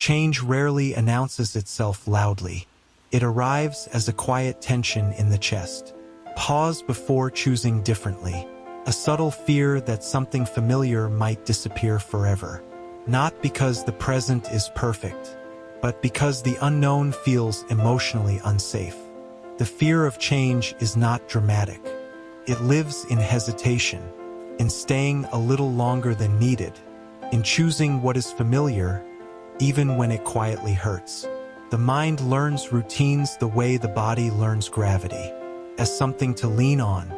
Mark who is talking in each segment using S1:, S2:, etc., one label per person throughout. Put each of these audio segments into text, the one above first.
S1: Change rarely announces itself loudly. It arrives as a quiet tension in the chest. Pause before choosing differently. A subtle fear that something familiar might disappear forever. Not because the present is perfect, but because the unknown feels emotionally unsafe. The fear of change is not dramatic. It lives in hesitation, in staying a little longer than needed, in choosing what is familiar, even when it quietly hurts. The mind learns routines the way the body learns gravity, as something to lean on.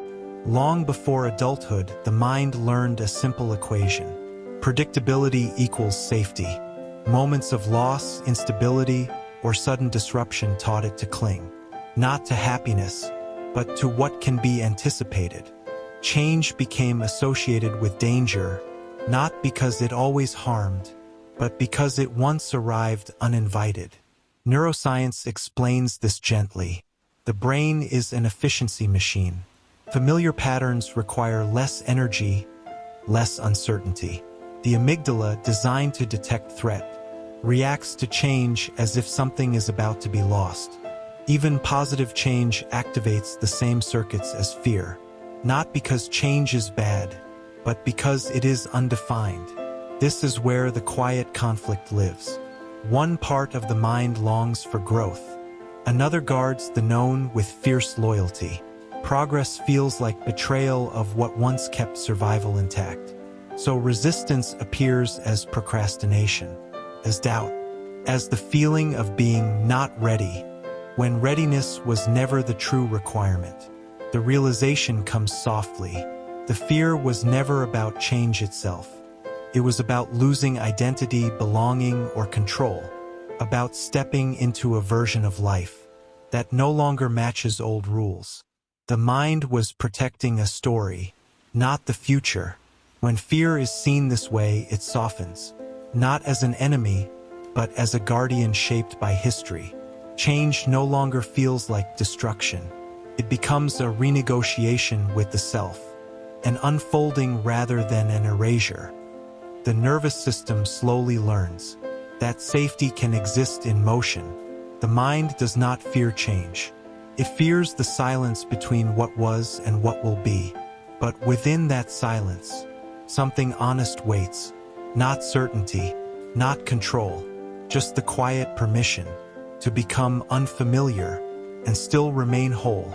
S1: Long before adulthood, the mind learned a simple equation. Predictability equals safety. Moments of loss, instability, or sudden disruption taught it to cling, not to happiness, but to what can be anticipated. Change became associated with danger, not because it always harmed, but because it once arrived uninvited. Neuroscience explains this gently. The brain is an efficiency machine. Familiar patterns require less energy, less uncertainty. The amygdala, designed to detect threat, reacts to change as if something is about to be lost. Even positive change activates the same circuits as fear, not because change is bad, but because it is undefined. This is where the quiet conflict lives. One part of the mind longs for growth. Another guards the known with fierce loyalty. Progress feels like betrayal of what once kept survival intact. So resistance appears as procrastination, as doubt, as the feeling of being not ready, when readiness was never the true requirement. The realization comes softly. The fear was never about change itself. It was about losing identity, belonging, or control, about stepping into a version of life that no longer matches old rules. The mind was protecting a story, not the future. When fear is seen this way, it softens, not as an enemy, but as a guardian shaped by history. Change no longer feels like destruction. It becomes a renegotiation with the self, an unfolding rather than an erasure. The nervous system slowly learns that safety can exist in motion. The mind does not fear change. It fears the silence between what was and what will be. But within that silence, something honest waits. Not certainty, not control, just the quiet permission to become unfamiliar and still remain whole.